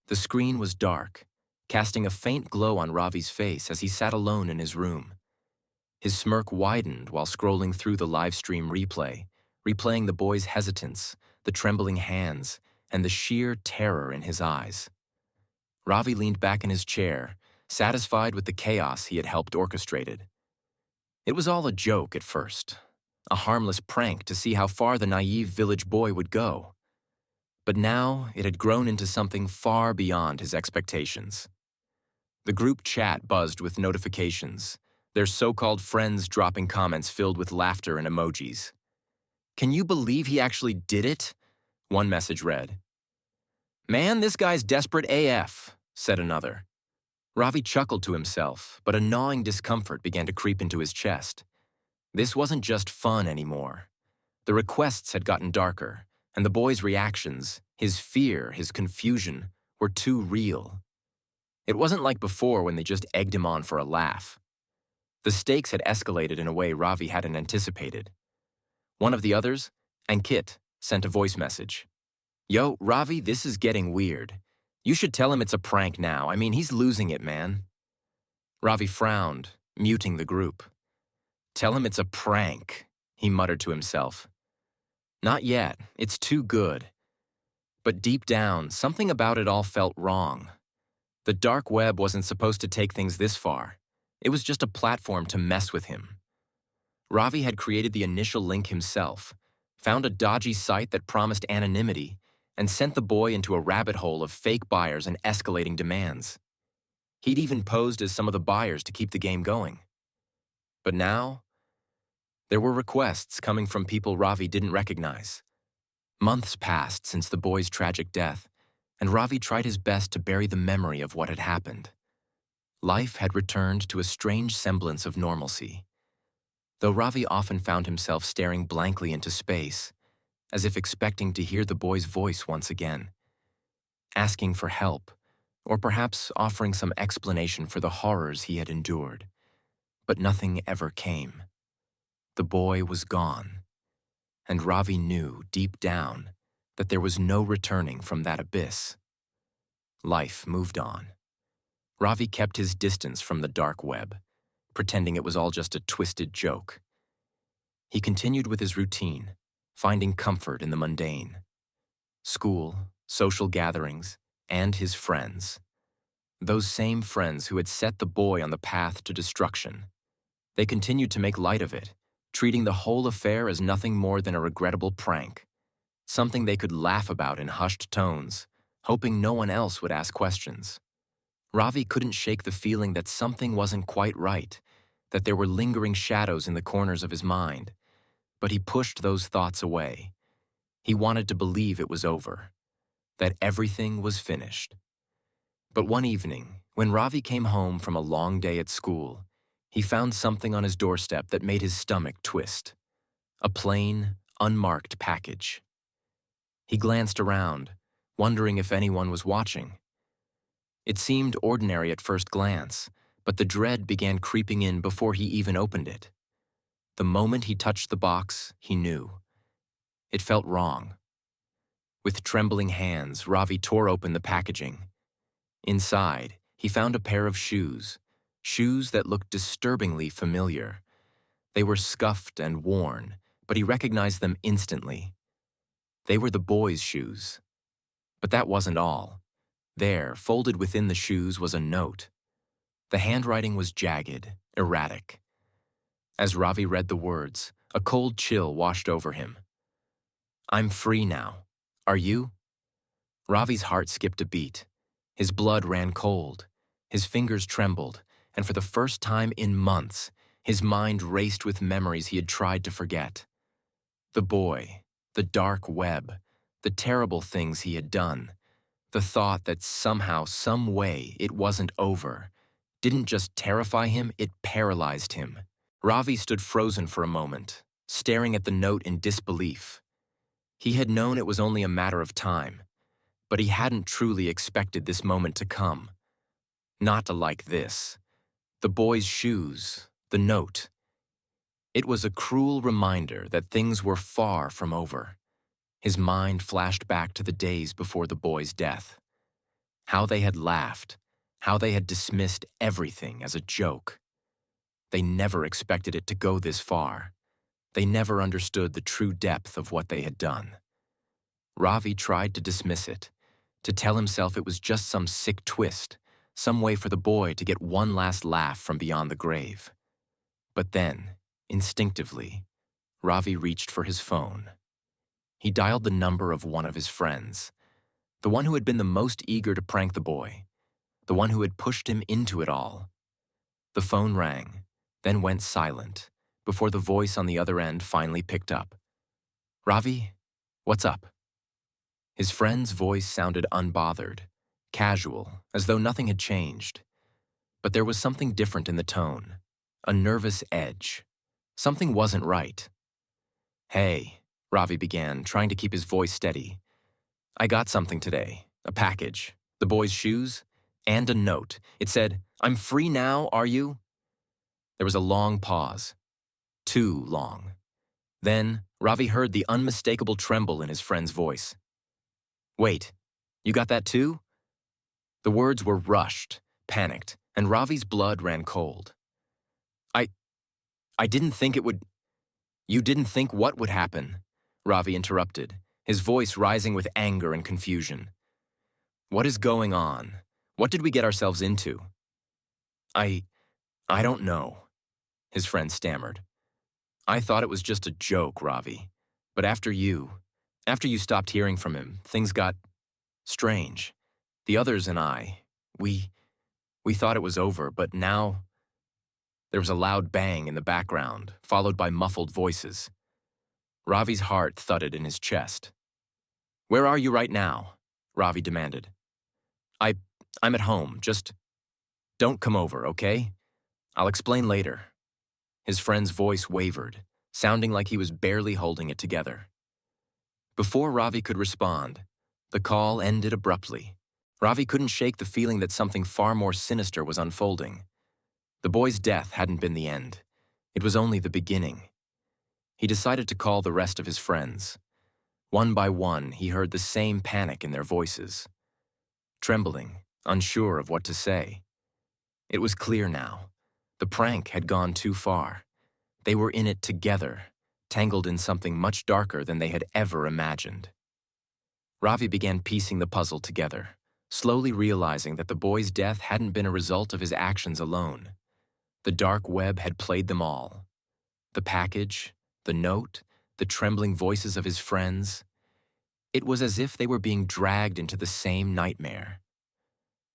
The screen was dark, casting a faint glow on Ravi's face as he sat alone in his room. His smirk widened while scrolling through the live stream replay, replaying the boy's hesitance, the trembling hands, and the sheer terror in his eyes. Ravi leaned back in his chair, satisfied with the chaos he had helped orchestrated. It was all a joke at first, a harmless prank to see how far the naive village boy would go. But now it had grown into something far beyond his expectations. The group chat buzzed with notifications, their so-called friends dropping comments filled with laughter and emojis. "Can you believe he actually did it?" one message read. "Man, this guy's desperate AF," said another. Ravi chuckled to himself, but a gnawing discomfort began to creep into his chest. This wasn't just fun anymore. The requests had gotten darker, and the boy's reactions, his fear, his confusion, were too real. It wasn't like before when they just egged him on for a laugh. The stakes had escalated in a way Ravi hadn't anticipated. One of the others, Ankit, sent a voice message. "Yo, Ravi, this is getting weird. You should tell him it's a prank now. I mean, he's losing it, man." Ravi frowned, muting the group. "Tell him it's a prank," he muttered to himself. "Not yet. It's too good." But deep down, something about it all felt wrong. The dark web wasn't supposed to take things this far. It was just a platform to mess with him. Ravi had created the initial link himself, found a dodgy site that promised anonymity, and sent the boy into a rabbit hole of fake buyers and escalating demands. He'd even posed as some of the buyers to keep the game going. But now, there were requests coming from people Ravi didn't recognize. Months passed since the boy's tragic death, and Ravi tried his best to bury the memory of what had happened. Life had returned to a strange semblance of normalcy, though Ravi often found himself staring blankly into space, as if expecting to hear the boy's voice once again, asking for help, or perhaps offering some explanation for the horrors he had endured. But nothing ever came. The boy was gone, and Ravi knew deep down that there was no returning from that abyss. Life moved on. Ravi kept his distance from the dark web, pretending it was all just a twisted joke. He continued with his routine, finding comfort in the mundane. School, social gatherings, and his friends. Those same friends who had set the boy on the path to destruction. They continued to make light of it, treating the whole affair as nothing more than a regrettable prank, something they could laugh about in hushed tones, hoping no one else would ask questions. Ravi couldn't shake the feeling that something wasn't quite right, that there were lingering shadows in the corners of his mind, but he pushed those thoughts away. He wanted to believe it was over, that everything was finished. But one evening, when Ravi came home from a long day at school, he found something on his doorstep that made his stomach twist. A plain, unmarked package. He glanced around, wondering if anyone was watching. It seemed ordinary at first glance, but the dread began creeping in before he even opened it. The moment he touched the box, he knew. It felt wrong. With trembling hands, Ravi tore open the packaging. Inside, he found a pair of shoes that looked disturbingly familiar. They were scuffed and worn, but he recognized them instantly. They were the boy's shoes. But that wasn't all. There, folded within the shoes, was a note. The handwriting was jagged, erratic. As Ravi read the words, a cold chill washed over him. "I'm free now. Are you?" Ravi's heart skipped a beat. His blood ran cold. His fingers trembled, and for the first time in months, his mind raced with memories he had tried to forget. The boy, the dark web, the terrible things he had done. The thought that somehow, some way, it wasn't over, didn't just terrify him, it paralyzed him. Ravi stood frozen for a moment, staring at the note in disbelief. He had known it was only a matter of time, but he hadn't truly expected this moment to come. Not like this. The boy's shoes, the note. It was a cruel reminder that things were far from over. His mind flashed back to the days before the boy's death. How they had laughed, how they had dismissed everything as a joke. They never expected it to go this far. They never understood the true depth of what they had done. Ravi tried to dismiss it, to tell himself it was just some sick twist, some way for the boy to get one last laugh from beyond the grave. But then, instinctively, Ravi reached for his phone. He dialed the number of one of his friends, the one who had been the most eager to prank the boy, the one who had pushed him into it all. The phone rang, then went silent, before the voice on the other end finally picked up. "Ravi, what's up?" His friend's voice sounded unbothered, casual, as though nothing had changed. But there was something different in the tone, a nervous edge. Something wasn't right. "Hey," Ravi began, trying to keep his voice steady. "I got something today, a package, the boy's shoes, and a note. It said, 'I'm free now, are you?'" There was a long pause. Too long. Then, Ravi heard the unmistakable tremble in his friend's voice. "Wait, you got that too?" The words were rushed, panicked, and Ravi's blood ran cold. I didn't think it would—" "You didn't think what would happen?" Ravi interrupted, his voice rising with anger and confusion. "What is going on? What did we get ourselves into?" I don't know," his friend stammered. "I thought it was just a joke, Ravi. But after you stopped hearing from him, things got strange. The others and I, we thought it was over, but now—" There was a loud bang in the background, followed by muffled voices. Ravi's heart thudded in his chest. "Where are you right now?" Ravi demanded. I'm at home. Just don't come over, okay? I'll explain later." His friend's voice wavered, sounding like he was barely holding it together. Before Ravi could respond, the call ended abruptly. Ravi couldn't shake the feeling that something far more sinister was unfolding. The boy's death hadn't been the end. It was only the beginning. He decided to call the rest of his friends. One by one, he heard the same panic in their voices. Trembling, unsure of what to say. It was clear now. The prank had gone too far. They were in it together, tangled in something much darker than they had ever imagined. Ravi began piecing the puzzle together, slowly realizing that the boy's death hadn't been a result of his actions alone. The dark web had played them all. The package, the note, the trembling voices of his friends. It was as if they were being dragged into the same nightmare.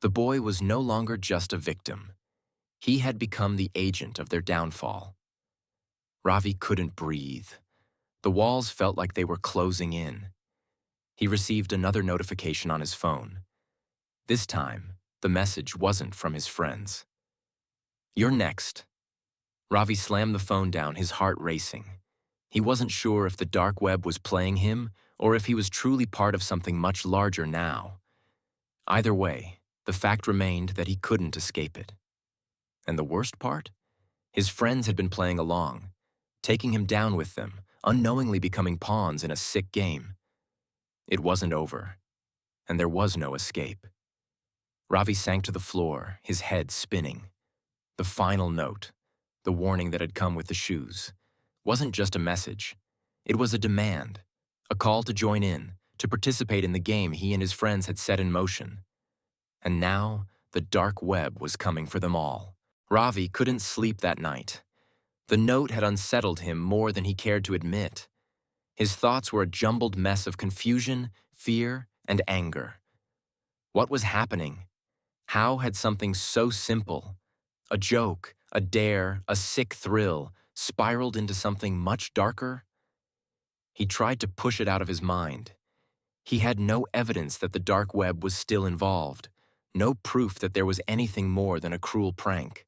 The boy was no longer just a victim. He had become the agent of their downfall. Ravi couldn't breathe. The walls felt like they were closing in. He received another notification on his phone. This time, the message wasn't from his friends. "You're next." Ravi slammed the phone down, his heart racing. He wasn't sure if the dark web was playing him or if he was truly part of something much larger now. Either way, the fact remained that he couldn't escape it. And the worst part? His friends had been playing along, taking him down with them, unknowingly becoming pawns in a sick game. It wasn't over, and there was no escape. Ravi sank to the floor, his head spinning. The final note, the warning that had come with the shoes, wasn't just a message. It was a demand, a call to join in, to participate in the game he and his friends had set in motion. And now, the dark web was coming for them all. Ravi couldn't sleep that night. The note had unsettled him more than he cared to admit. His thoughts were a jumbled mess of confusion, fear, and anger. What was happening? How had something so simple, a joke, a dare, a sick thrill, spiraled into something much darker? He tried to push it out of his mind. He had no evidence that the dark web was still involved, no proof that there was anything more than a cruel prank.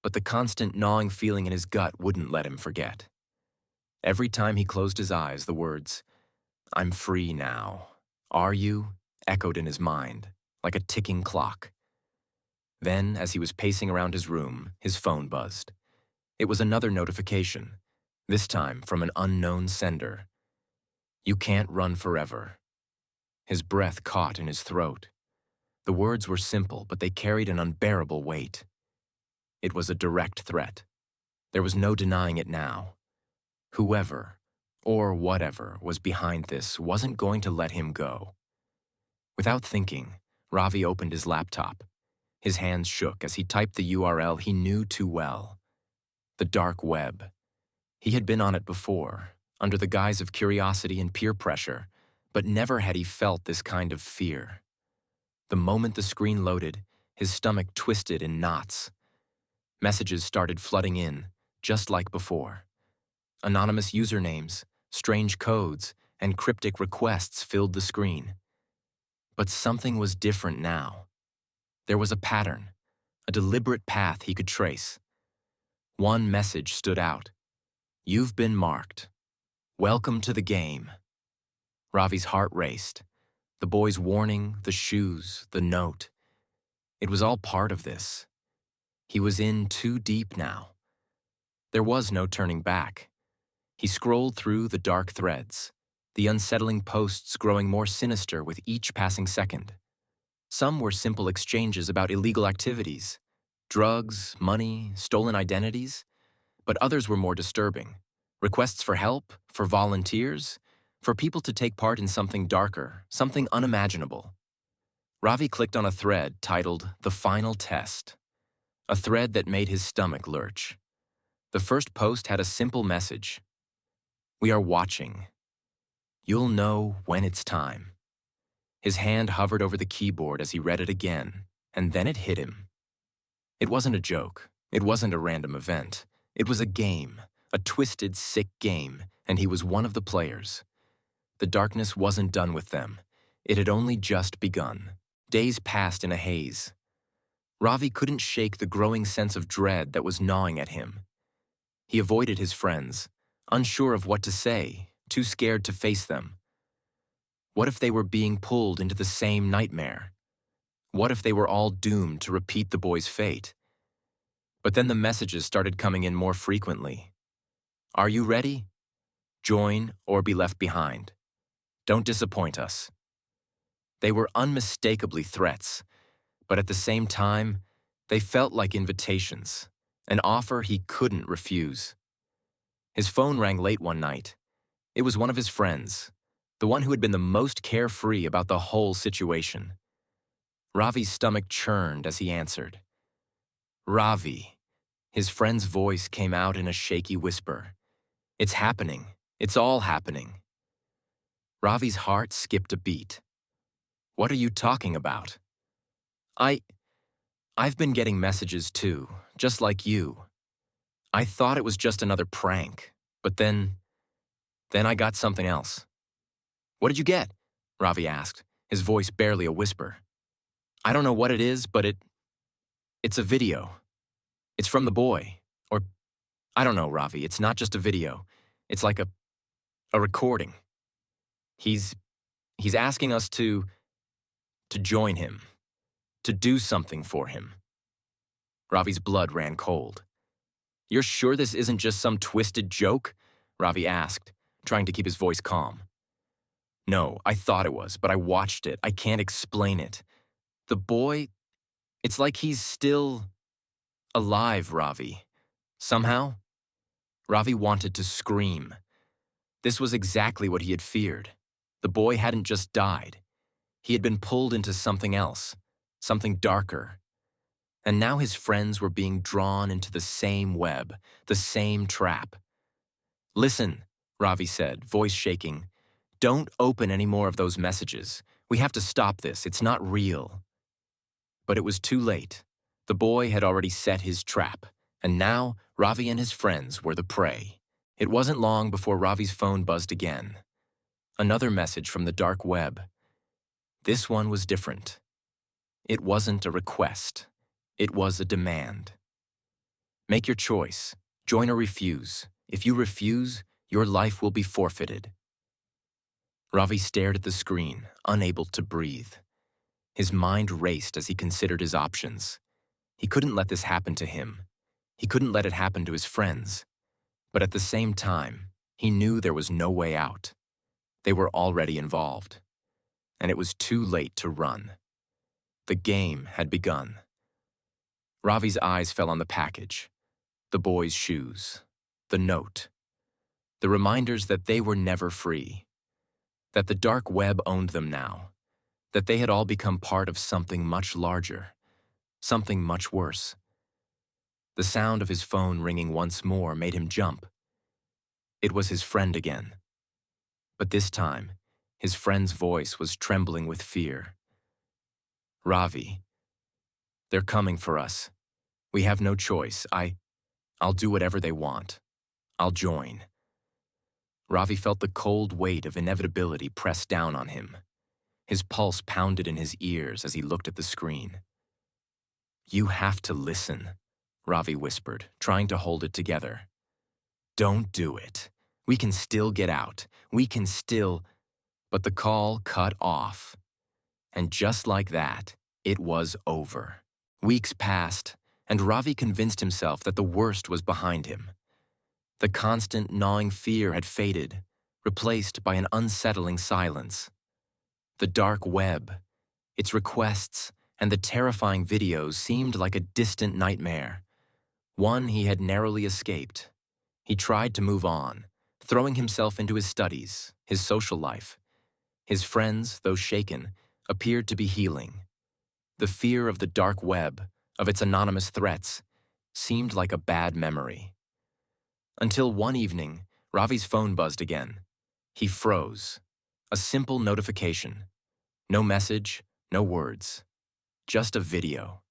But the constant gnawing feeling in his gut wouldn't let him forget. Every time he closed his eyes, the words, "I'm free now. Are you?" echoed in his mind, like a ticking clock. Then, as he was pacing around his room, his phone buzzed. It was another notification, this time from an unknown sender. "You can't run forever." His breath caught in his throat. The words were simple, but they carried an unbearable weight. It was a direct threat. There was no denying it now. Whoever, or whatever, was behind this wasn't going to let him go. Without thinking, Ravi opened his laptop. His hands shook as he typed the URL he knew too well. The dark web. He had been on it before, under the guise of curiosity and peer pressure, but never had he felt this kind of fear. The moment the screen loaded, his stomach twisted in knots. Messages started flooding in, just like before. Anonymous usernames, strange codes, and cryptic requests filled the screen. But something was different now. There was a pattern, a deliberate path he could trace. One message stood out. "You've been marked. Welcome to the game." Ravi's heart raced. The boy's warning, the shoes, the note. It was all part of this. He was in too deep now. There was no turning back. He scrolled through the dark threads, the unsettling posts growing more sinister with each passing second. Some were simple exchanges about illegal activities, drugs, money, stolen identities, but others were more disturbing. Requests for help, for volunteers, for people to take part in something darker, something unimaginable. Ravi clicked on a thread titled "The Final Test," a thread that made his stomach lurch. The first post had a simple message. "We are watching. You'll know when it's time." His hand hovered over the keyboard as he read it again, and then it hit him. It wasn't a joke. It wasn't a random event. It was a game, a twisted, sick game, and he was one of the players. The darkness wasn't done with them. It had only just begun. Days passed in a haze. Ravi couldn't shake the growing sense of dread that was gnawing at him. He avoided his friends, unsure of what to say, too scared to face them. What if they were being pulled into the same nightmare? What if they were all doomed to repeat the boy's fate? But then the messages started coming in more frequently. "Are you ready? Join or be left behind. Don't disappoint us." They were unmistakably threats, but at the same time, they felt like invitations, an offer he couldn't refuse. His phone rang late one night. It was one of his friends, the one who had been the most carefree about the whole situation. Ravi's stomach churned as he answered. "Ravi." His friend's voice came out in a shaky whisper. "It's happening. It's all happening." Ravi's heart skipped a beat. "What are you talking about?" I've been getting messages too, just like you. I thought it was just another prank, but then I got something else." "What did you get?" Ravi asked, his voice barely a whisper. "I don't know what it is, but it's a video. It's from the boy. Or, I don't know, Ravi, it's not just a video. It's like a recording. He's asking us to join him, to do something for him." Ravi's blood ran cold. "You're sure this isn't just some twisted joke?" Ravi asked, trying to keep his voice calm. "No, I thought it was, but I watched it. I can't explain it. The boy, it's like he's still alive, Ravi. Somehow." Ravi wanted to scream. This was exactly what he had feared. The boy hadn't just died. He had been pulled into something else, something darker. And now his friends were being drawn into the same web, the same trap. "Listen," Ravi said, voice shaking. "Don't open any more of those messages. We have to stop this. It's not real." But it was too late. The boy had already set his trap, and now Ravi and his friends were the prey. It wasn't long before Ravi's phone buzzed again. Another message from the dark web. This one was different. It wasn't a request. It was a demand. "Make your choice. Join or refuse. If you refuse, your life will be forfeited." Ravi stared at the screen, unable to breathe. His mind raced as he considered his options. He couldn't let this happen to him. He couldn't let it happen to his friends. But at the same time, he knew there was no way out. They were already involved. And it was too late to run. The game had begun. Ravi's eyes fell on the package, the boys' shoes, the note, the reminders that they were never free, that the dark web owned them now, that they had all become part of something much larger, something much worse. The sound of his phone ringing once more made him jump. It was his friend again. But this time, his friend's voice was trembling with fear. Ravi, they're coming for us. We have no choice. I'll do whatever they want. I'll join. Ravi felt the cold weight of inevitability press down on him. His pulse pounded in his ears as he looked at the screen. You have to listen, Ravi whispered, trying to hold it together. Don't do it. We can still get out. We can still... But the call cut off. And just like that, it was over. Weeks passed, and Ravi convinced himself that the worst was behind him. The constant gnawing fear had faded, replaced by an unsettling silence. The dark web, its requests, and the terrifying videos seemed like a distant nightmare, one he had narrowly escaped. He tried to move on, throwing himself into his studies, his social life. His friends, though shaken, appeared to be healing. The fear of the dark web, of its anonymous threats, seemed like a bad memory. Until one evening, Ravi's phone buzzed again. He froze. A simple notification. No message, no words. Just a video.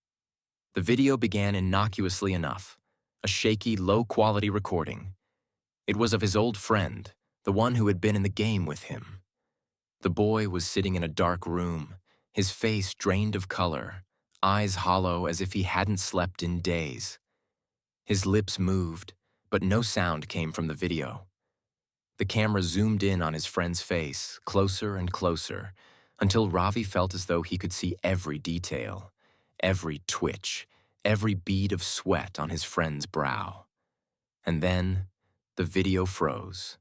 The video began innocuously enough, a shaky, low-quality recording. It was of his old friend, the one who had been in the game with him. The boy was sitting in a dark room, his face drained of color, eyes hollow as if he hadn't slept in days. His lips moved, but no sound came from the video. The camera zoomed in on his friend's face, closer and closer, until Ravi felt as though he could see every detail, every twitch, every bead of sweat on his friend's brow. And then, the video froze,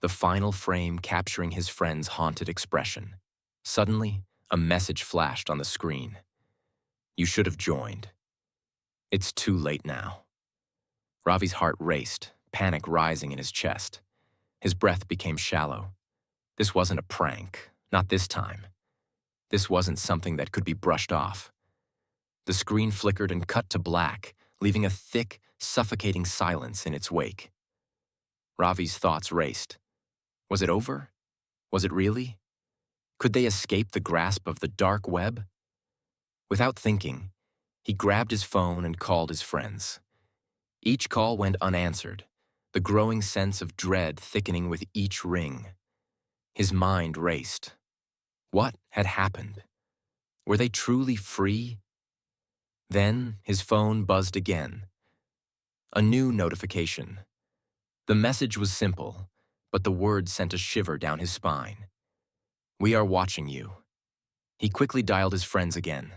the final frame capturing his friend's haunted expression. Suddenly, a message flashed on the screen. You should have joined. It's too late now. Ravi's heart raced, panic rising in his chest. His breath became shallow. This wasn't a prank, not this time. This wasn't something that could be brushed off. The screen flickered and cut to black, leaving a thick, suffocating silence in its wake. Ravi's thoughts raced. Was it over? Was it really? Could they escape the grasp of the dark web? Without thinking, he grabbed his phone and called his friends. Each call went unanswered, the growing sense of dread thickening with each ring. His mind raced. What had happened? Were they truly free? Then his phone buzzed again. A new notification. The message was simple, but the words sent a shiver down his spine. We are watching you. He quickly dialed his friends again.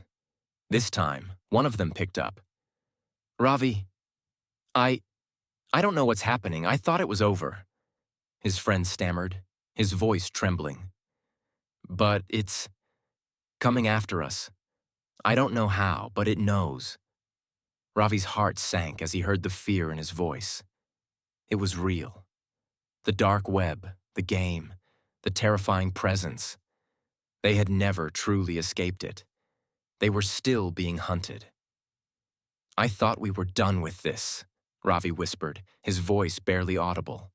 This time, one of them picked up. Ravi, I don't know what's happening. I thought it was over. His friend stammered, his voice trembling. But it's coming after us. I don't know how, but it knows. Ravi's heart sank as he heard the fear in his voice. It was real. The dark web, the game, the terrifying presence. They had never truly escaped it. They were still being hunted. I thought we were done with this, Ravi whispered, his voice barely audible.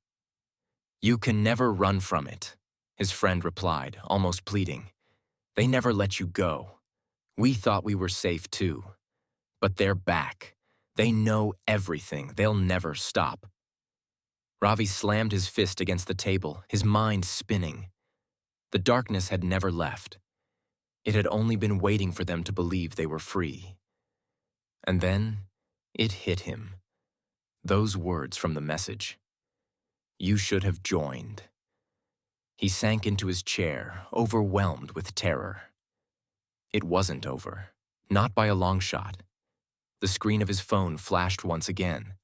You can never run from it, his friend replied, almost pleading. They never let you go. We thought we were safe too. But they're back. They know everything. They'll never stop. Ravi slammed his fist against the table, his mind spinning. The darkness had never left. It had only been waiting for them to believe they were free. And then it hit him. Those words from the message. You should have joined. He sank into his chair, overwhelmed with terror. It wasn't over. Not by a long shot. The screen of his phone flashed once again,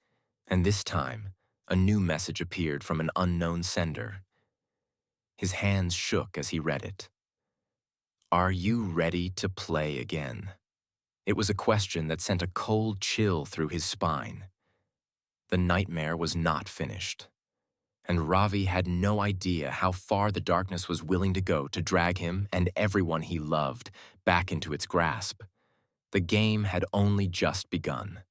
and this time, a new message appeared from an unknown sender. His hands shook as he read it. Are you ready to play again? It was a question that sent a cold chill through his spine. The nightmare was not finished, and Ravi had no idea how far the darkness was willing to go to drag him and everyone he loved back into its grasp. The game had only just begun.